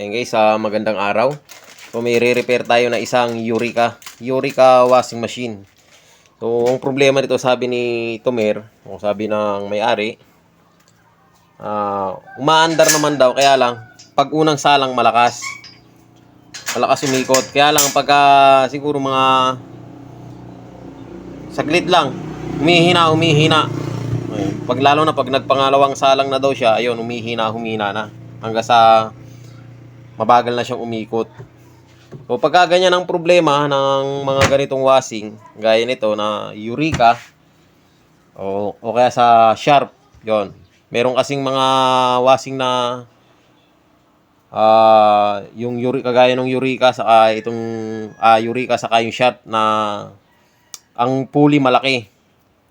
Ayan guys, magandang araw. So may re-repair tayo na isang Eureka washing machine. So ang problema dito, sabi ni Tomer, o sabi ng may-ari, umaandar naman daw, kaya lang pag unang salang malakas umikot. Kaya lang pagka siguro mga saglit lang, humihina. Ayun. Pag lalo na pag nagpangalawang salang na daw siya, ayun, humina na hanggang sa mabagal na siyang umikot. So pagka ganyan ang problema ng mga ganitong washing, gaya nito na Eureka o kaya sa Sharp, yon. Meron kasing mga washing na yung Eureka, gaya ng Eureka saka itong Eureka saka yung Sharp na ang pulley malaki.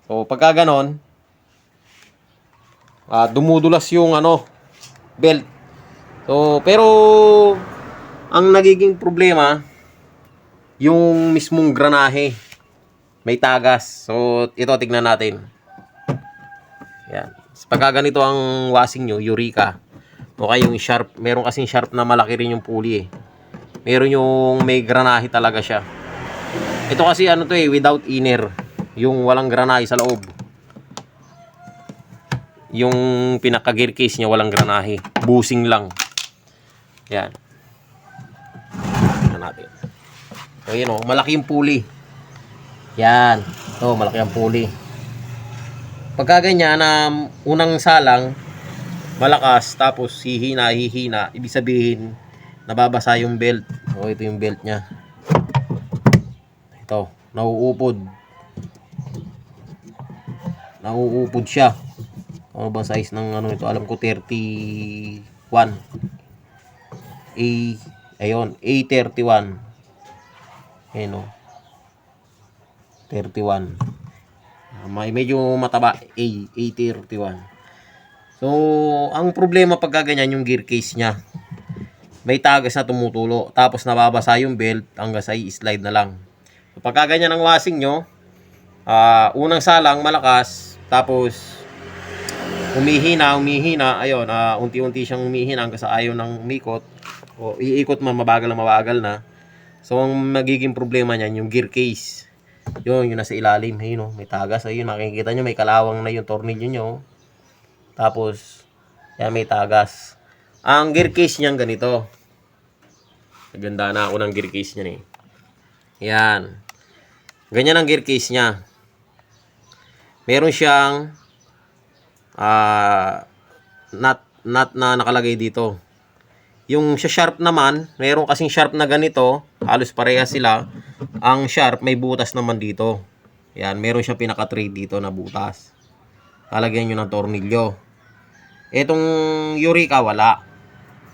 So pagka ganon, dumudulas yung belt. So pero ang nagiging problema, yung mismong granahe may tagas. So ito, tignan natin. Yan. Pagka ganito ang washing nyo, Eureka o kaya yung Sharp, meron kasing Sharp na malaki rin yung pulley meron yung may granahe talaga siya. Ito kasi without inner, yung walang granahe sa loob. Yung pinaka gear case niya walang granahe, busing lang. Yan natin. So yun malaki yung pulley. Yan. Ito, malaki ang pulley. Pagka ganyan na unang salang malakas, tapos hihina, ibig sabihin nababasa yung belt. O ito yung belt nya. Ito, nauupod siya. Ano bang size ng ito? Alam ko 31. Ayun, A31. Ayun 31. Medyo mataba, A31. So, ang problema pagka ganyan yung gear case niya. May tagas na tumutulo, tapos nababasa yung belt hanggang sa i-slide na lang. So, pagka ganyan ang washing nyo, unang salang malakas, tapos humihina, ayun, unti-unti siyang humihina hanggang sa ayaw ng umikot. O iikot man, mabagal na. So ang magiging problema niyan yung gear case. Yung nasa ilalim, ayun may tagas. Ayun, makikita nyo may kalawang na yung tornilyo nyo. Tapos yan, may tagas. Ang gear case niyan ganito. Naganda na ako ng gear case niyan Yan. Ganyan ang gear case niya. Meron siyang nut na nakalagay dito. Yung sa Sharp naman, mayroon kasing Sharp na ganito, halos parehas sila. Ang Sharp may butas naman dito. Yan, meron siyang pinaka-trade dito na butas. Lalagyan nyo ng tornilyo. Etong Eureka wala.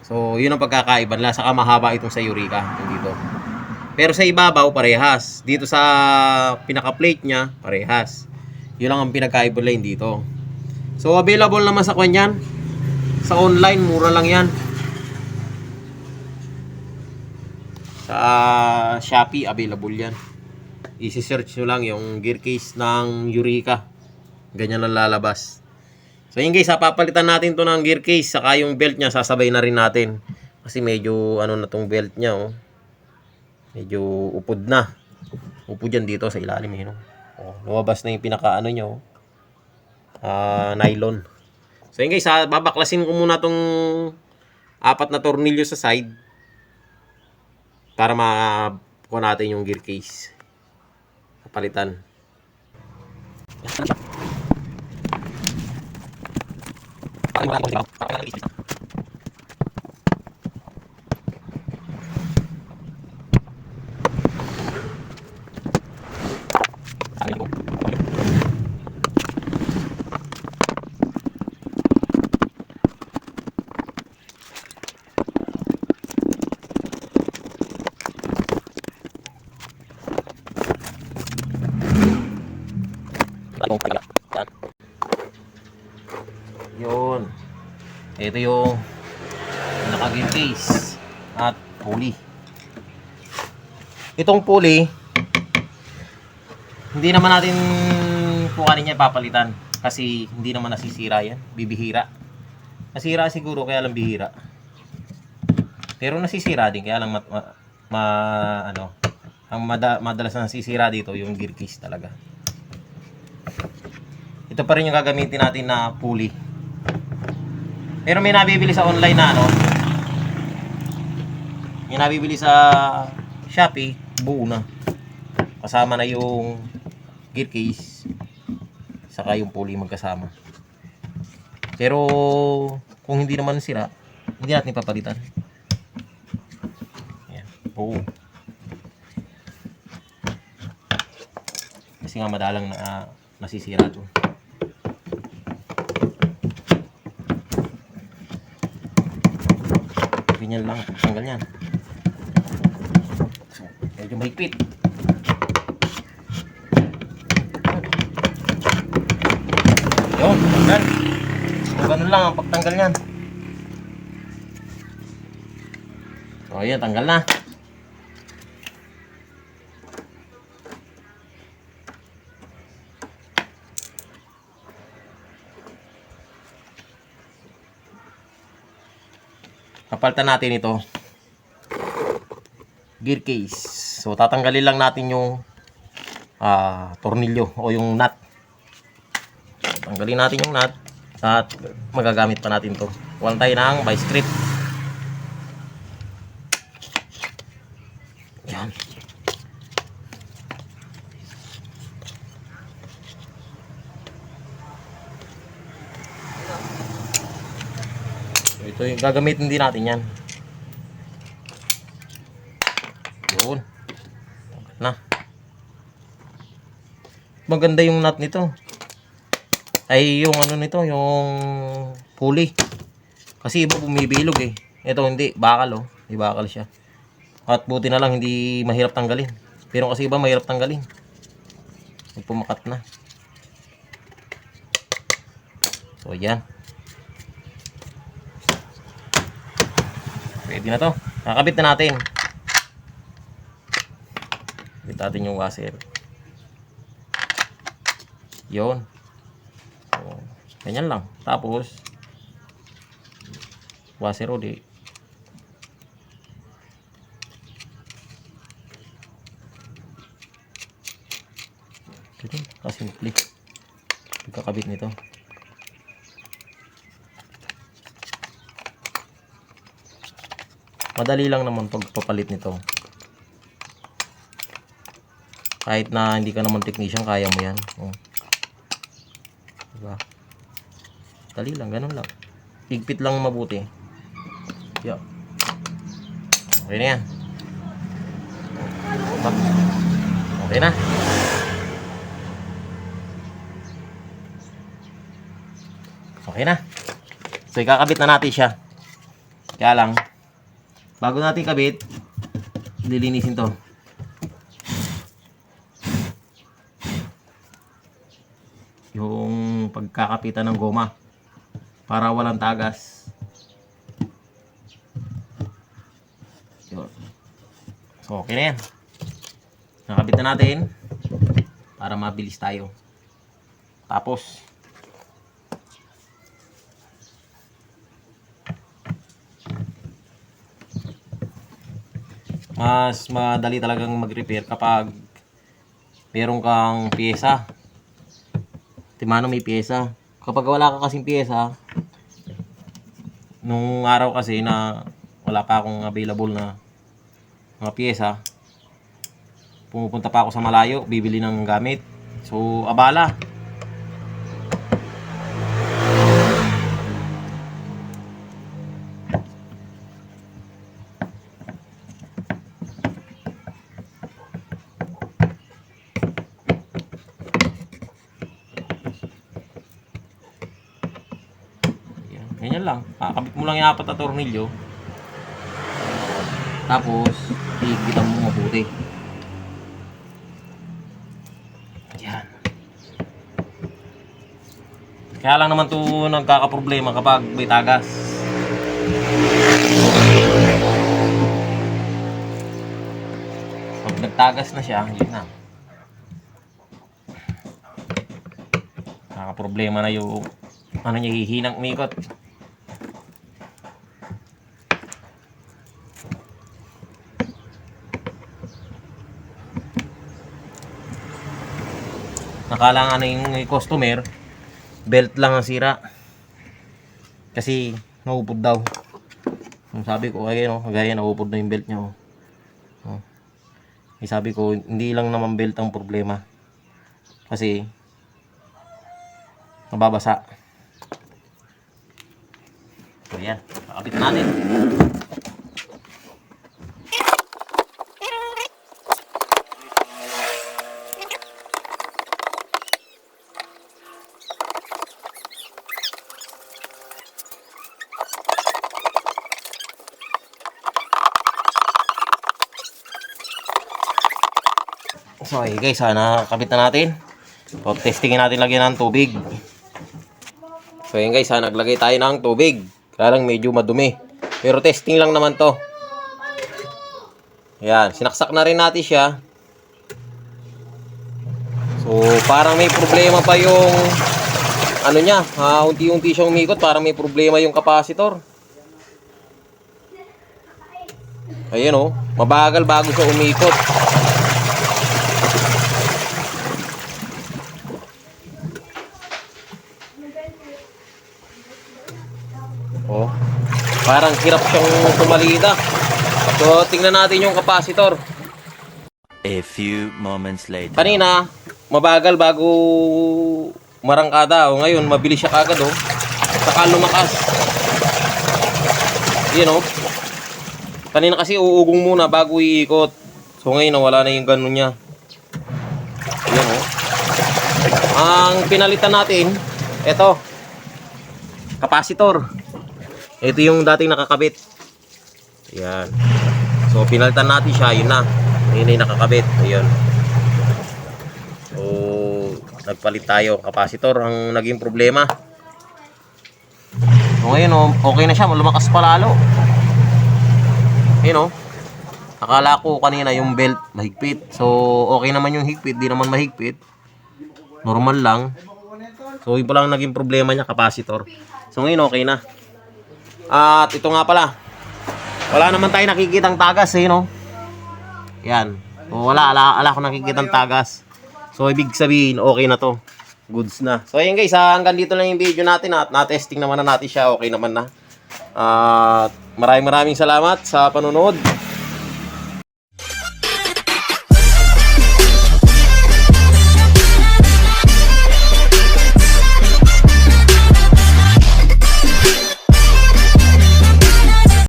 So, yun ang pagkakaiba nila. Saka mahaba itong sa Eureka dito. Pero sa ibabaw parehas. Dito sa pinaka-plate nya, parehas. Yun lang ang pinagkaiba line dito. So, available naman sa kanyan. Sa online, mura lang yan. Sa Shopee, available yan. I-search nyo lang yung gear case ng Eureka. Ganyan lang lalabas. So yun guys, papalitan natin to ng gear case. Saka yung belt nya, sasabay na rin natin. Kasi medyo na tong belt nya. Medyo upod na. Upod yan dito sa ilalim. Lumabas na yung pinaka nya. Nylon. So yun guys, babaklasin ko muna tong 4 na tornilyo sa side para makuha natin yung gear case. Palitan. Yun. Ito yung naka-gear case at pulley. Itong pulley, hindi naman natin kuhanin yan, papalitan. Kasi hindi naman nasisira yan. Bibihira. Nasira siguro, kaya lang bihira. Pero nasisira din, kaya lang ano, ang madalas na nasisira dito yung gear case talaga. Ito pa rin yung gagamitin natin na pulley. Pero may nabibili sa online na ano, may nabibili sa Shopee, buo na. Kasama na yung gear case saka yung pulley magkasama. Pero kung hindi naman sira, hindi natin papalitan. Ayan, buo. Kasi nga madalang na nasisira to. Ganyan lang, tanggal yan. So, medyo mahigpit. Yun, tanggal. So, ganun lang ang pagtanggal yan. So, ayan, tanggal na. Kapalitan natin ito. Gear case. So, tatanggalin lang natin yung tornilyo o yung nut. Tanggalin natin yung nut at magagamit pa natin to. Kuhan tayo ng vice grip. Yan. Ito yung gagamitin din natin yan. Yun. Na. Maganda yung nut nito. Ay yung ano nito, yung pulley. Kasi iba bumibilog eh. Ito hindi, bakal oh. May bakal siya. At buti na lang hindi mahirap tanggalin. Pero kasi iba mahirap tanggalin. Pumakat na. So yan. Pwede na to. Kakabit na natin. Kabit natin yung washer. Yun. So, ganyan lang. Tapos, washer ulit. Ganyan. Kasimple. Pagkakabit nito. Madali lang naman pagpapalit nito. Kahit na hindi ka naman technician, kaya mo yan. Oh. Diba? Dali lang, ganun lang. Higpit lang mabuti. Yeah. Okay na yan. Okay na. Okay na. So, ikakabit na natin siya. Kaya lang, bago natin kabit, lilinisin to. Yung pagkakapitan ng goma para walang tagas. Yun. So, okay na yan. Nakabit na natin para mabilis tayo. Tapos, mas madali talagang mag-repair kapag meron kang pyesa. Timano may pyesa. Kapag wala ka kasing pyesa, nung araw kasi na wala pa akong available na mga pyesa, pumupunta pa ako sa malayo, bibili ng gamit. So, abala. Ganyan lang. Kakabit mo lang yung 4 na tornilyo. Tapos, higpitan mo mabuti. Yan. Kaya lang naman to nagkakaproblema kapag may tagas. Pag nagtagas na siya, yun na. Kakaproblema na yung ano niya, hihinang umikot. Nakala nga na yung customer, belt lang ang sira. Kasi naupod daw. Sabi ko, ayun kagaya naupod na yung belt niya. Sabi ko, hindi lang naman belt ang problema. Kasi nababasa. So yan, kakabit natin. So okay guys, nakakabit na natin. So testingin natin lagyan ng tubig. So yun guys, naglagay tayo ng tubig. Kaya lang medyo madumi. Pero testing lang naman to. Ayan, sinaksak na rin natin siya. So parang may problema pa yung ano niya, unti-unti siyang umikot. Parang may problema yung capacitor. Ayan mabagal bago siya umikot. Parang hirap siyang tumalida. So, tingnan natin yung capacitor. A few moments later. Kanina, mabagal bago marangkada. Ngayon, mabilis siya kagad Saka lumakas. Kanina kasi uugong muna bago iikot. So, ngayon, nawala na yung ganun niya. Ang pinalitan natin, ito. Capacitor. Ito yung dating nakakabit. Ayan. So, pinalitan natin siya. Yun na. Yun yung nakakabit. Ayan. So, nagpalit tayo. Capacitor ang naging problema. So, ngayon okay na siya. Lumakas pa lalo. Ayan Akala ko kanina yung belt mahigpit. So, okay naman yung higpit. Di naman mahigpit. Normal lang. So, yun pa lang naging problema niya. Capacitor. So, ngayon okay na. At ito nga pala. Wala naman tayo nakikitang tagas Yan. So, wala ko nakikitang tagas. So, ibig sabihin, okay na to. Goods na. So, ayan guys, hanggang dito lang yung video natin at na-testing naman na natin siya. Okay naman na. At maraming salamat sa panonood.